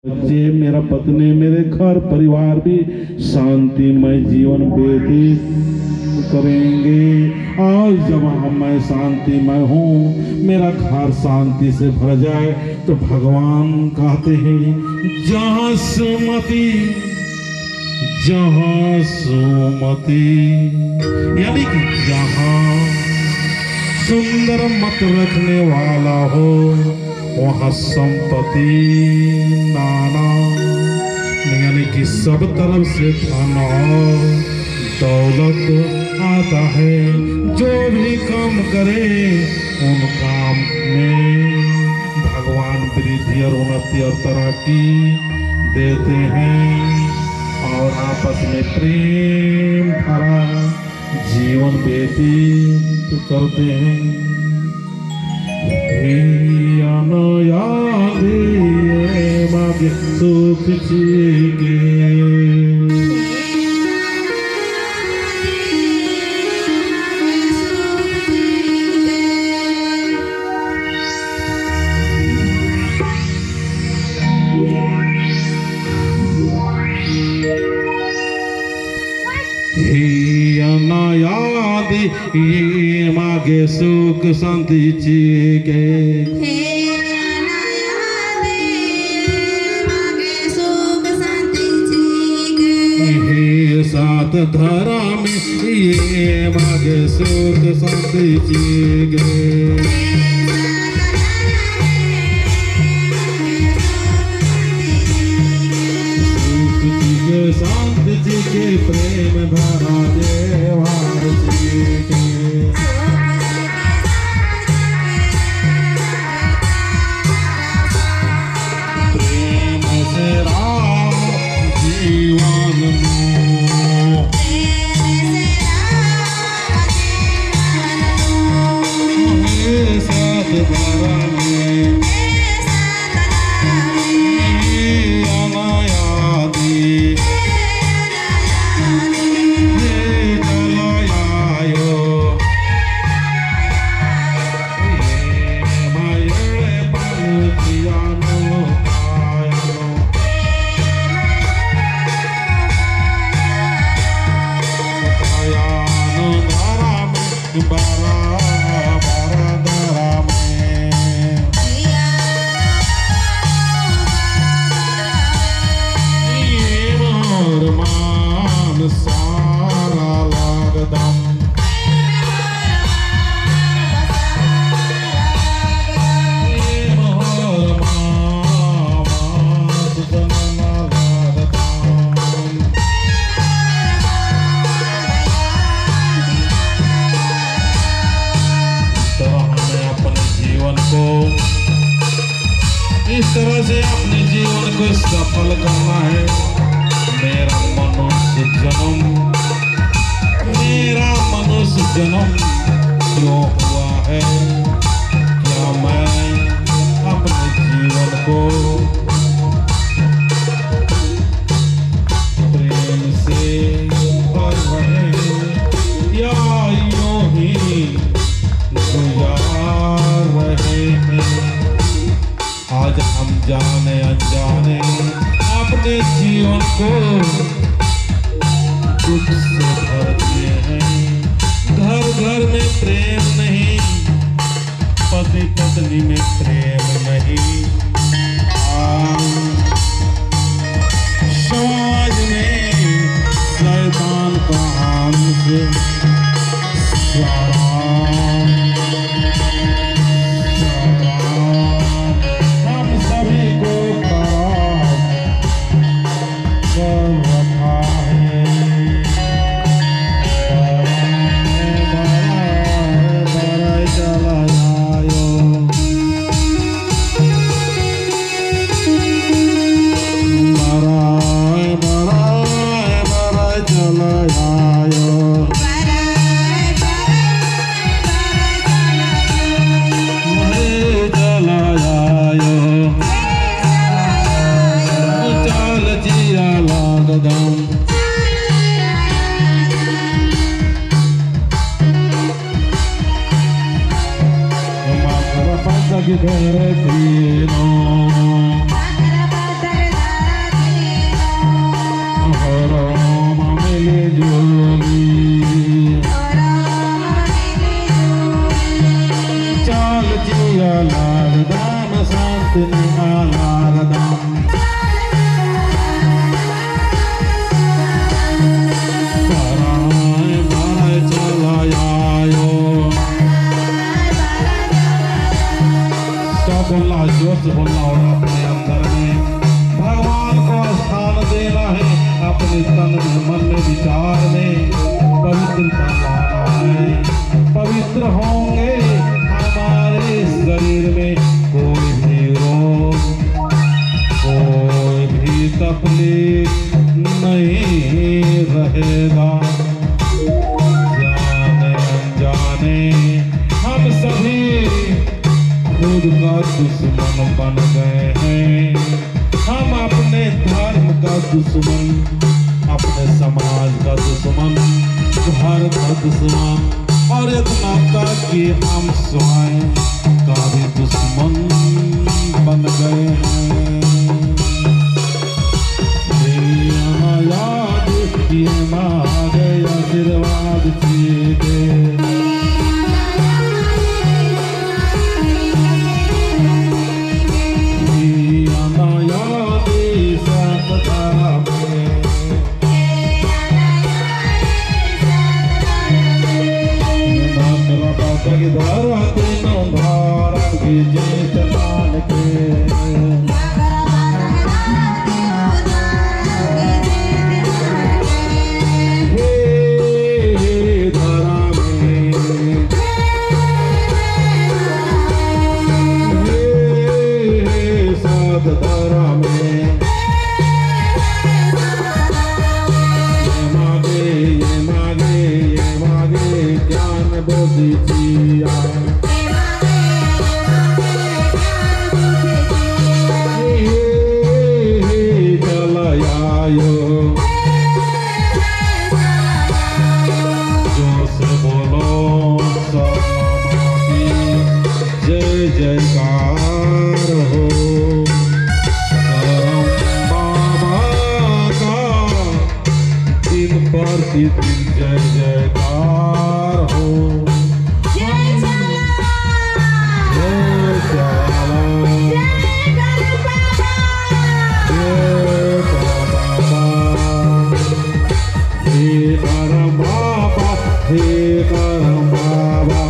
बच्चे, मेरा पत्नी, मेरे घर परिवार भी शांतिमय जीवन व्यतीत करेंगे। और जब मैं शांतिमय हूँ, मेरा घर शांति से भर जाए, तो भगवान कहते हैं जहाँ सुमति यानी कि जहाँ सुंदर मत रखने वाला हो, वहाँ संपत्ति नाना, यानी कि सब तरफ से धन और दौलत आता है। जो भी काम करे उन काम में भगवान वृद्धि और उन्नति और तरक्की देते हैं, और आपस में प्रेम भरा जीवन व्यतीत करते हैं। सुख के ये मागे सुख शांति के हे सात धारा में ये मागे सुख शांति के शांति जी के प्रेम भरा देवार जी के प्रेम से राम जीवन सात बारा में इस तरह से अपने जीवन को सफल करना है। मेरा मनुष्य जन्म क्यों हुआ है? क्या मैं अपने जीवन को प्रेम से भर रहे या यूं ही गुजार रहे हैं? आज हम जाने अनजाने अपने जीवन को दुख से भर दिए हैं। घर घर में प्रेम नहीं, पति पत्नी में प्रेम नहीं, समाज में शैतान का अंश चला आयो तकलीफ नहीं रहेगा। जाने अनजाने हम सभी खुद का दुश्मन बन गए हैं। हम अपने धर्म का दुश्मन, अपने समाज का दुश्मन, घर का दुश्मन, और इतना तक कि हम स्वयं का भी दुश्मन बन गए हैं। याद ये मांगे आशीर्वाद दे। जय जयकार हो। जय हे परम बाबा, हे परम बाबा,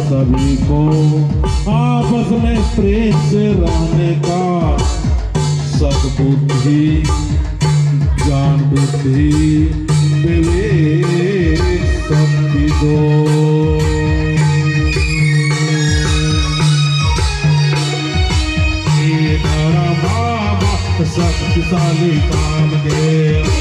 सभी को आपस में प्रेम से रहने का सद्बुद्धि, ज्ञान बुद्धि, विवेक शक्ति दो। ये धर्म बाबा शक्तिशाली कामदेव,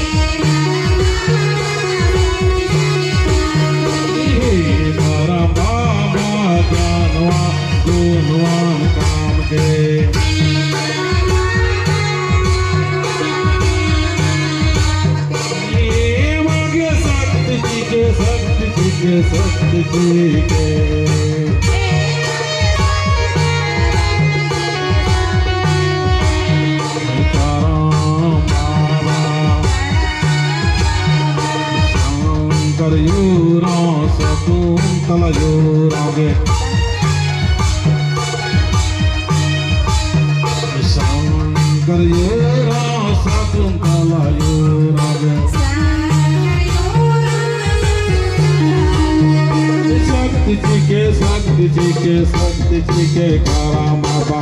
गुणवान काम के शक्ति के शक्ति के शक्ति के शाकुंतला योरागे शंकर योरा शाकुंतला योरागे शक्ति जी के कारा मापा